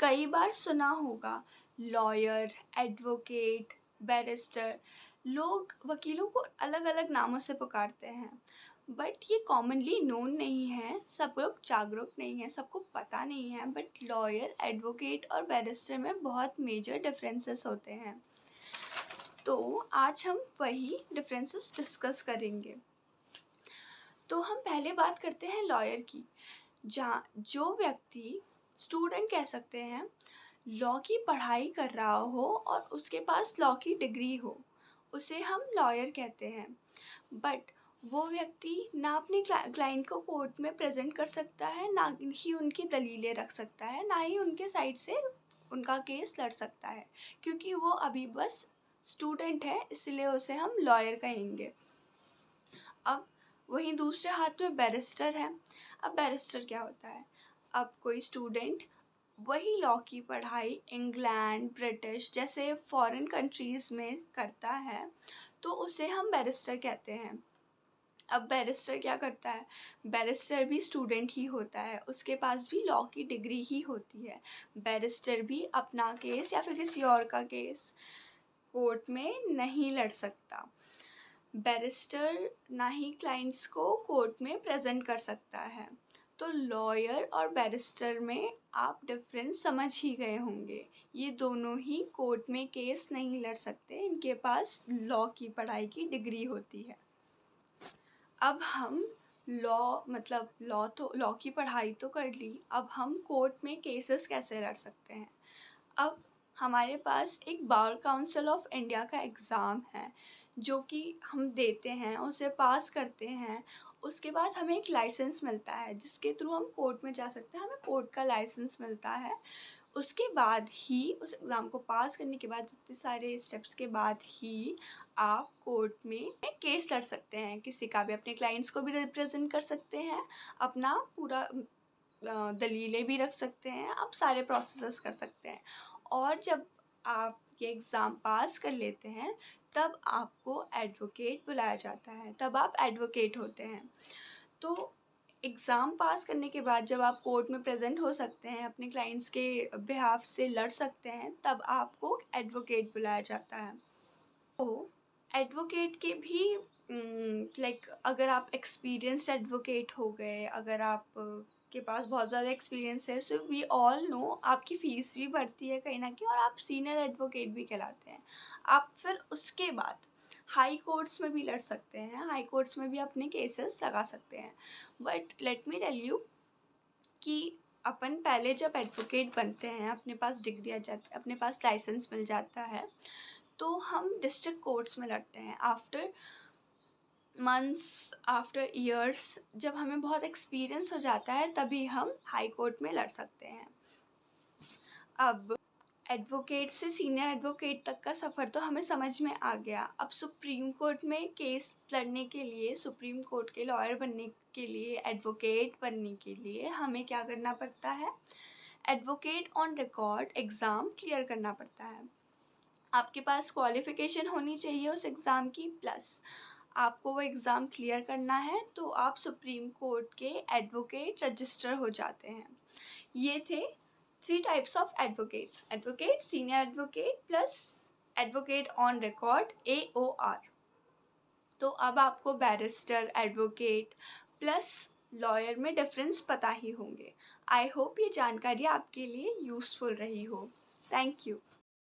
कई बार सुना होगा लॉयर, एडवोकेट, बैरिस्टर। लोग वकीलों को अलग अलग नामों से पुकारते हैं, बट ये कॉमनली नोन नहीं है, सब लोग जागरूक नहीं है, सबको पता नहीं है। बट लॉयर, एडवोकेट और बैरिस्टर में बहुत मेजर डिफरेंसेस होते हैं। तो आज हम वही डिफरेंसेस डिस्कस करेंगे। तो हम पहले बात करते हैं लॉयर की, जहाँ जो व्यक्ति, स्टूडेंट कह सकते हैं, लॉ की पढ़ाई कर रहा हो और उसके पास लॉ की डिग्री हो, उसे हम लॉयर कहते हैं। बट वो व्यक्ति ना अपने क्लाइंट को कोर्ट में प्रेजेंट कर सकता है, ना ही उनकी दलीलें रख सकता है, ना ही उनके साइड से उनका केस लड़ सकता है, क्योंकि वो अभी बस स्टूडेंट है, इसलिए उसे हम लॉयर कहेंगे। अब वहीं दूसरे हाथ में बैरिस्टर है। अब बैरिस्टर क्या होता है? अब कोई स्टूडेंट वही लॉ की पढ़ाई इंग्लैंड, ब्रिटिश जैसे फॉरेन कंट्रीज़ में करता है, तो उसे हम बैरिस्टर कहते हैं। अब बैरिस्टर क्या करता है? बैरिस्टर भी स्टूडेंट ही होता है, उसके पास भी लॉ की डिग्री ही होती है। बैरिस्टर भी अपना केस या फिर किसी और का केस कोर्ट में नहीं लड़ सकता। बैरिस्टर ना ही क्लाइंट्स को कोर्ट में प्रेजेंट कर सकता है। तो लॉयर और बैरिस्टर में आप डिफरेंस समझ ही गए होंगे। ये दोनों ही कोर्ट में केस नहीं लड़ सकते, इनके पास लॉ की पढ़ाई की डिग्री होती है। अब हम लॉ की पढ़ाई तो कर ली, अब हम कोर्ट में केसेस कैसे लड़ सकते हैं? अब हमारे पास एक बार काउंसिल ऑफ इंडिया का एग्ज़ाम है, जो कि हम देते हैं, उसे पास करते हैं। उसके बाद हमें एक लाइसेंस मिलता है, जिसके थ्रू हम कोर्ट में जा सकते हैं, हमें कोर्ट का लाइसेंस मिलता है। उसके बाद ही, उस एग्ज़ाम को पास करने के बाद, इतने सारे स्टेप्स के बाद ही आप कोर्ट में केस लड़ सकते हैं। किसी का भी, अपने क्लाइंट्स को भी रिप्रेजेंट कर सकते हैं, अपना पूरा दलीलें भी रख सकते हैं, आप सारे प्रोसेसेस कर सकते हैं। और जब आप ये एग्ज़ाम पास कर लेते हैं, तब आपको एडवोकेट बुलाया जाता है, तब आप एडवोकेट होते हैं। तो एग्ज़ाम पास करने के बाद जब आप कोर्ट में प्रेजेंट हो सकते हैं, अपने क्लाइंट्स के बिहाफ से लड़ सकते हैं, तब आपको एडवोकेट बुलाया जाता है। तो एडवोकेट के भी अगर आप एक्सपीरियंस्ड एडवोकेट हो गए, अगर आप के पास बहुत ज़्यादा एक्सपीरियंस है, सो वी ऑल नो, आपकी फ़ीस भी बढ़ती है कहीं ना कहीं, और आप सीनियर एडवोकेट भी कहलाते हैं। आप फिर उसके बाद हाई कोर्ट्स में भी लड़ सकते हैं, हाई कोर्ट्स में भी अपने केसेस लगा सकते हैं। But let me tell you कि अपन पहले जब एडवोकेट बनते हैं, अपने पास डिग्री आ जाती है, अपने पास लाइसेंस मिल जाता है, तो हम डिस्ट्रिक्ट कोर्ट्स में लड़ते हैं। आफ्टर मंथ्स, आफ्टर ईयर्स, जब हमें बहुत एक्सपीरियंस हो जाता है, तभी हम हाई कोर्ट में लड़ सकते हैं। अब एडवोकेट से सीनियर एडवोकेट तक का सफ़र तो हमें समझ में आ गया। अब सुप्रीम कोर्ट में केस लड़ने के लिए, सुप्रीम कोर्ट के लॉयर बनने के लिए, एडवोकेट बनने के लिए हमें क्या करना पड़ता है? Advocate on record exam clear करना पड़ता है। आपके पास क्वालिफ़िकेशन होनी चाहिए उस एग्ज़ाम की, प्लस आपको वो एग्ज़ाम क्लियर करना है, तो आप सुप्रीम कोर्ट के एडवोकेट रजिस्टर हो जाते हैं। ये थे 3 types of advocates: advocate, senior advocate plus advocate on record, AOR। तो अब आपको बैरिस्टर, एडवोकेट प्लस लॉयर में डिफरेंस पता ही होंगे। आई होप ये जानकारी आपके लिए यूज़फुल रही हो। Thank you.